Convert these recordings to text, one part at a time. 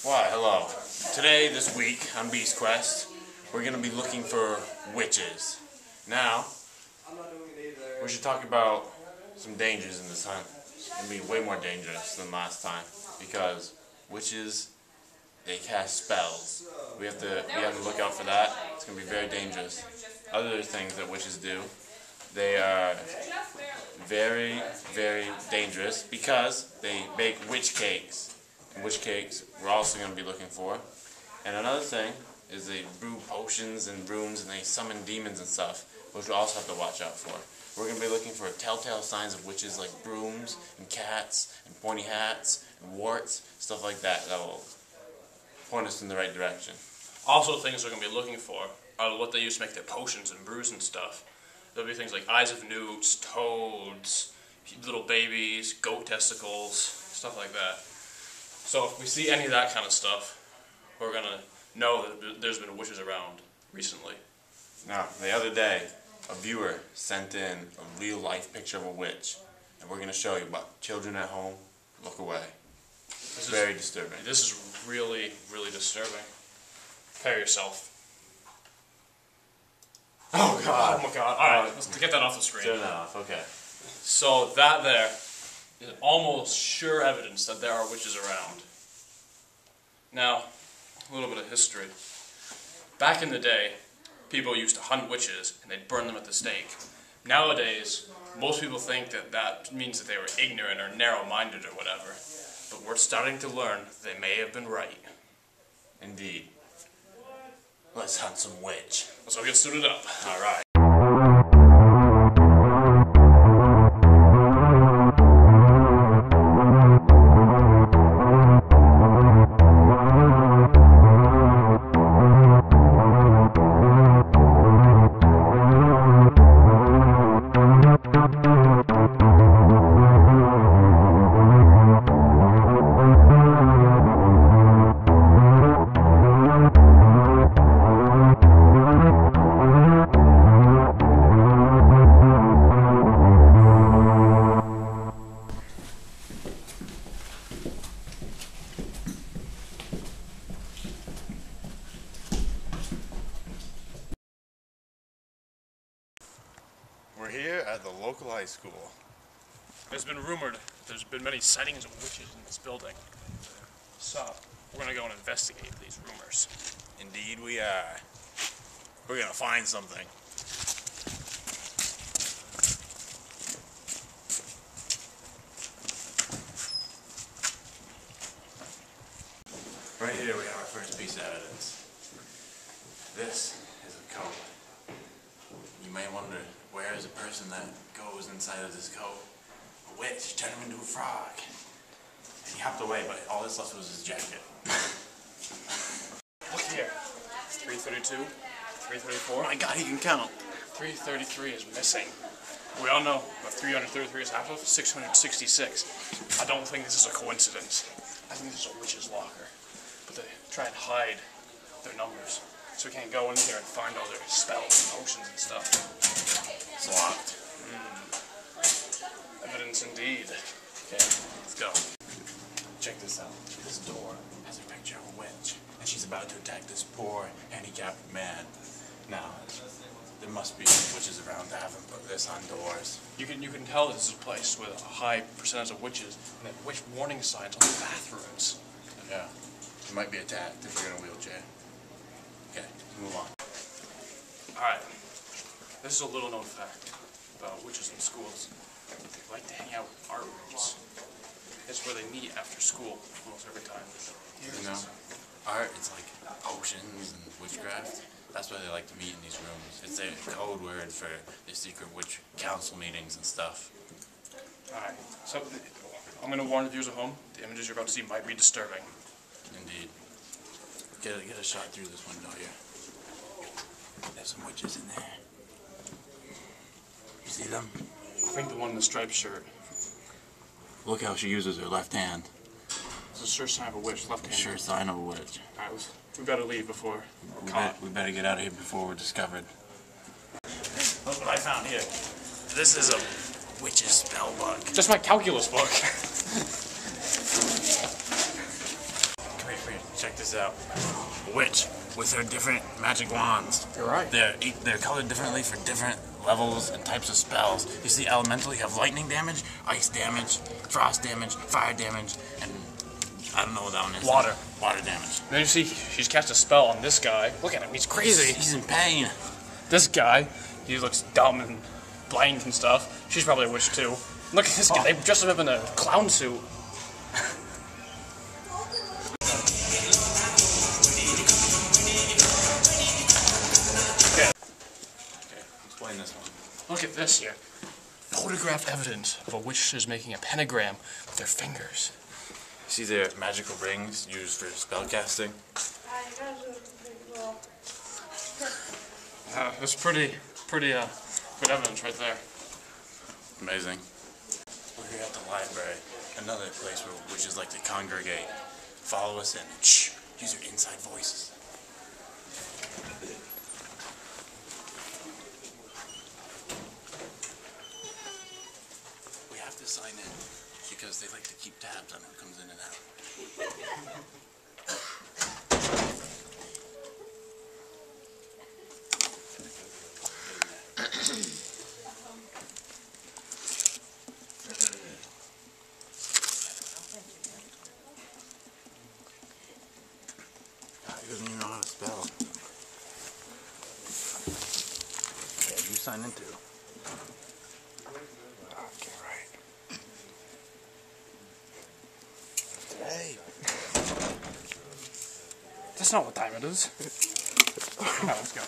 Why, hello. Today, this week, on Beast Quest, we're going to be looking for witches. Now, we should talk about some dangers in this hunt. It's going to be way more dangerous than last time, because witches, they cast spells. We have to look out for that. It's going to be very dangerous. Other things that witches do, they are very, very dangerous because they bake witch cakes. And witch cakes we're also going to be looking for. And another thing is they brew potions and brooms and they summon demons and stuff, which we also have to watch out for. We're going to be looking for telltale signs of witches like brooms and cats and pointy hats and warts, stuff like that will point us in the right direction. Also, things we're going to be looking for are what they use to make their potions and brews and stuff. There'll be things like eyes of newts, toads, little babies, goat testicles, stuff like that. So if we see any of that kind of stuff, we're going to know that there's been witches around recently. Now, the other day, a viewer sent in a real-life picture of a witch, and we're going to show you, but children at home, look away. It's very disturbing. This is really, really disturbing. Prepare yourself. Oh, God. Oh, my God. All right, let's get that off the screen. Turn that off, okay. So that there is almost sure evidence that there are witches around. Now, a little bit of history. Back in the day, people used to hunt witches and they'd burn them at the stake. Nowadays, most people think that that means that they were ignorant or narrow-minded or whatever. But we're starting to learn they may have been right. Indeed. Let's hunt some witch. Let's all get suited up. All right. We're here at the local high school. There's been rumored there's been many sightings of witches in this building. So, we're going to go and investigate these rumors. Indeed we are. We're gonna find something. Right here we have our first piece of evidence. This is a coat. You may wonder, where is a person that goes inside of this coat? A witch turned him into a frog. And he hopped away, but all that's left was his jacket. Look here. 332, 334. Oh my God, he can count. 333 is missing. We all know what 333 is half of 666. I don't think this is a coincidence. I think this is a witch's locker. But they try and hide their numbers, so we can't go in there and find all their spells and potions and stuff. It's locked. Evidence indeed. Okay, let's go. Check this out. This door has a picture of a witch, and she's about to attack this poor, handicapped man. Now, there must be witches around to have them put this on doors. You can tell this is a place with a high percentage of witches, and they have witch warning signs on the bathrooms. Yeah. You might be attacked if you're in a wheelchair. Okay, let's move on. Alright. This is a little known fact about witches in schools. They like to hang out in art rooms. It's where they meet after school almost every time. You know, art is like potions and witchcraft. That's why they like to meet in these rooms. It's a code word for the secret witch council meetings and stuff. Alright, so I'm going to warn the viewers at home, the images you're about to see might be disturbing. Indeed. Get a shot through this window here. There's some witches in there. You see them? I think the one in the striped shirt. Look how she uses her left hand. It's a sure sign of a witch, left hand. Sure sign of a witch. Alright, we better leave before we're caught. We better get out of here before we're discovered. Look what I found here. This is a witch's spell book. Just my calculus book. Come here. Here, check this out. A witch with her different magic wands. You're right. They're colored differently for different levels and types of spells. You see, elemental, you have lightning damage, ice damage, frost damage, fire damage, and I don't know what that one is. Water. Water damage. Then you see, she's cast a spell on this guy. Look at him, he's crazy. He's in pain. This guy, he looks dumb and blind and stuff. She's probably a witch too. Look at this guy, they dressed him up in a clown suit. Explain this one. Look at this here. Photographed evidence of a witch is making a pentagram with their fingers. See their magical rings used for spellcasting? That's pretty good evidence right there. Amazing. We're here at the library, another place where witches like to congregate. Follow us in. Shh. Use your inside voices. We have to sign in because they like to keep tabs on who comes in and out. He doesn't even know how to spell. Okay, you sign in too. Okay, right. Hey. That's not what time it is. Come on, let's go.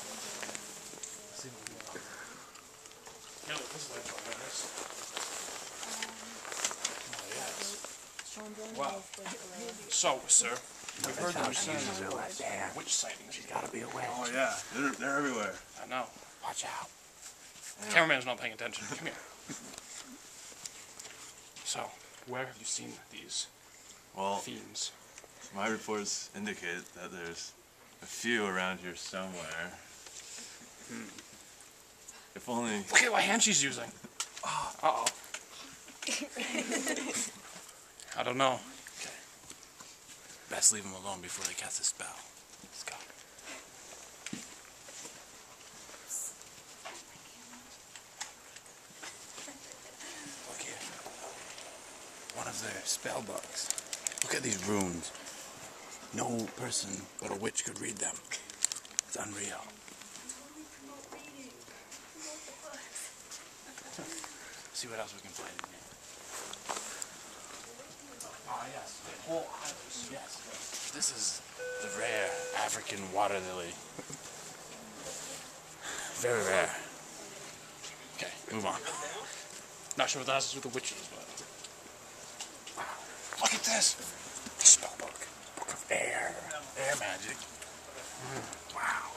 Wow. So, sir, we've heard that there's witch sightings. She's gotta be a witch. Oh yeah, they're everywhere. I know. Watch out. The cameraman's not paying attention. Come here. So, where have you seen these Well, fiends? my reports indicate that there's a few around here somewhere. If only. Look at what hand she's using. Uh-oh. I don't know. Okay. Best leave them alone before they cast a spell. Let's go. Look here. One of their spell books. Look at these runes. No person but a witch could read them. It's unreal. See what else we can find in here. Oh yes, the whole island. Yes. This is the rare African water lily. Very rare. Okay, move on. Not sure what that has to do with the witches, but... Wow. Look at this. Spell book. Book of air. Air magic. Wow.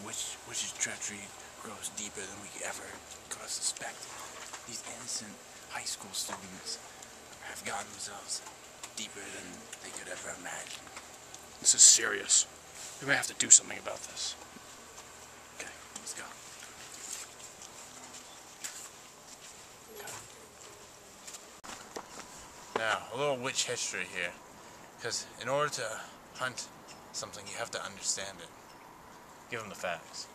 Witch's treachery grows deeper than we ever could have suspected. These innocent high school students have gotten themselves deeper than they could ever imagine. This is serious. We may have to do something about this. Okay, let's go. Now, a little witch history here. Because in order to hunt something, you have to understand it. Give them the facts.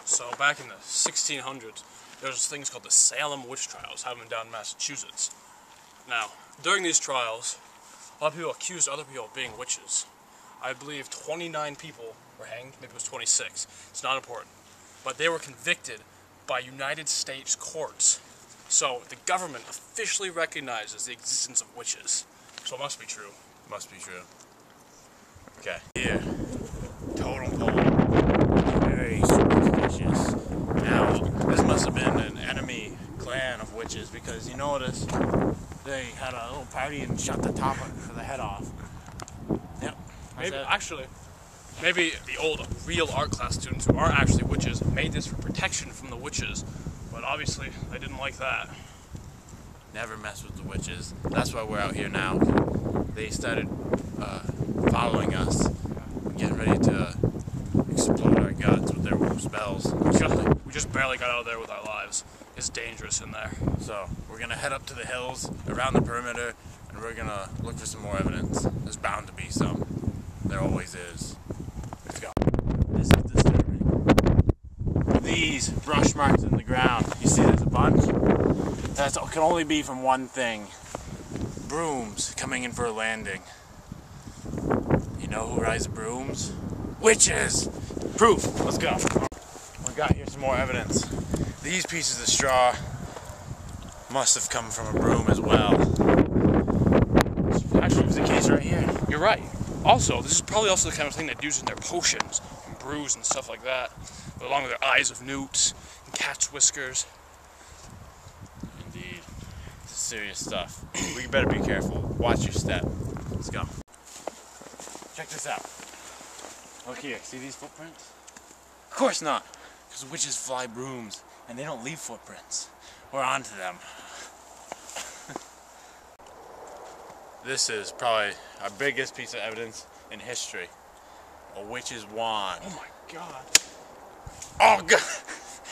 So back in the 1600s, there was things called the Salem witch trials happening down in Massachusetts. Now, during these trials, a lot of people accused other people of being witches. I believe 29 people were hanged, maybe it was 26. It's not important. But they were convicted by United States courts. So the government officially recognizes the existence of witches. So it must be true. Must be true. Okay. Here. Totem pole. Very superstitious. Now, this must have been an enemy clan of witches because you notice they had a little party and shot the top of the head off. Yep. Maybe the old real art class students who are actually witches made this for protection from the witches. But obviously, they didn't like that. Never mess with the witches. That's why we're out here now. They started following us, getting ready to explode our guts with their spells. We just barely got out of there with our lives. It's dangerous in there. So we're gonna head up to the hills around the perimeter and we're gonna look for some more evidence. There's bound to be some. There always is. Let's go. This is disturbing. These brush marks in the ground. You see there's a bunch? That can only be from one thing. Brooms coming in for a landing. You know who rides brooms? Witches! Proof! Let's go. We've got here some more evidence. These pieces of straw must have come from a broom as well. Actually, it was the case right here. You're right. Also, this is probably also the kind of thing they'd use in their potions and brews and stuff like that, along with their eyes of newts and cat's whiskers. Indeed. This is serious stuff. We better be careful. Watch your step. Let's go. Check this out. Look here. See these footprints? Of course not. Because witches fly brooms and they don't leave footprints. We're onto them. This is probably our biggest piece of evidence in history. A witch's wand. Oh my god. Oh god!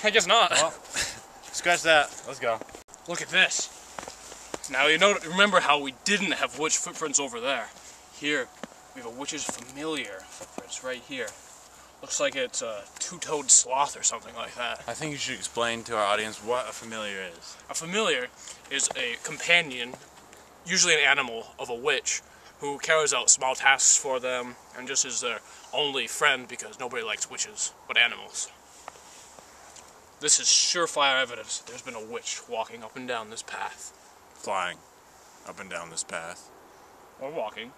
I guess not. Well, scratch that. Let's go. Look at this. Now remember how we didn't have witch footprints over there. Here, we have a witch's familiar footprints right here. Looks like it's a two-toed sloth or something like that. I think you should explain to our audience what a familiar is. A familiar is a companion, usually an animal, of a witch who carries out small tasks for them and just is their only friend because nobody likes witches but animals. This is surefire evidence that there's been a witch walking up and down this path. Flying up and down this path. Or walking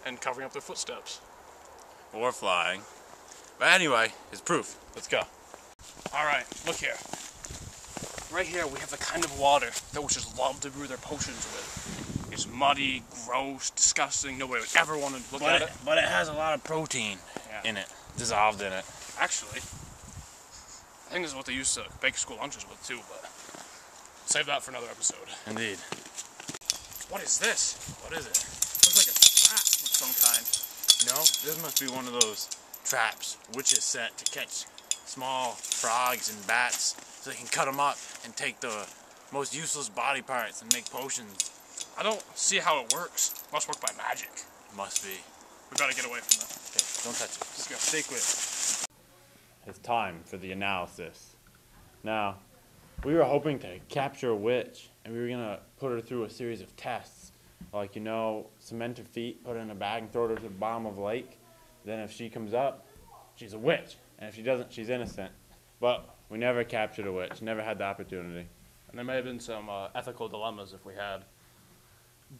and covering up their footsteps. Or flying. But anyway, it's proof. Let's go. Alright, look here. Right here we have the kind of water that witches love to brew their potions with. It's muddy, gross, disgusting. Nobody would ever want to look at it. But it has a lot of protein in it, dissolved in it. Actually, I think this is what they used to bake school lunches with too, but save that for another episode. Indeed. What is this? What is it? Looks like a trap of some kind. No, this must be one of those traps witches set to catch small frogs and bats so they can cut them up and take the most useless body parts and make potions. I don't see how it works. Must work by magic. Must be. We gotta get away from that. Okay, don't touch it. Let's go. Stay clear. It's time for the analysis. Now, we were hoping to capture a witch, and we were gonna put her through a series of tests. Like, cement her feet, put her in a bag, and throw her to the bottom of a lake. Then if she comes up, she's a witch. And if she doesn't, she's innocent. But we never captured a witch, never had the opportunity. And there may have been some ethical dilemmas if we had.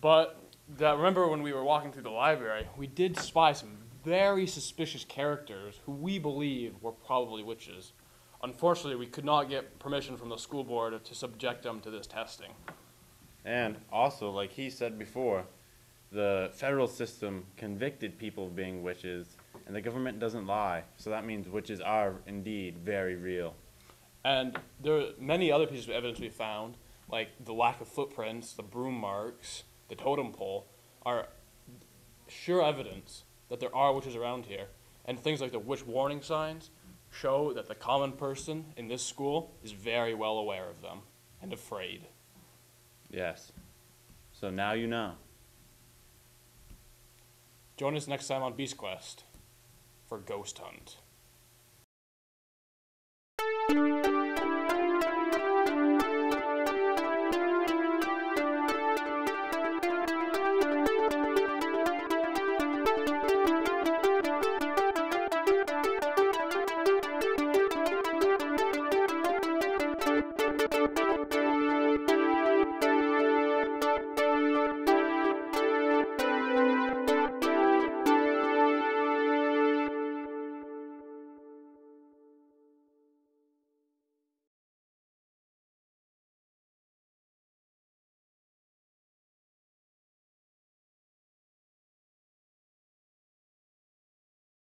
But remember when we were walking through the library, we did spy some very suspicious characters who we believe were probably witches. Unfortunately, we could not get permission from the school board to subject them to this testing. And also, like he said before, the federal system convicted people of being witches, and the government doesn't lie. So that means witches are indeed very real. And there are many other pieces of evidence we found, like the lack of footprints, the broom marks, the totem pole, are sure evidence that there are witches around here. And things like the witch warning signs show that the common person in this school is very well aware of them and afraid. Yes. So now you know. Join us next time on Beast Quest for Ghost Hunt.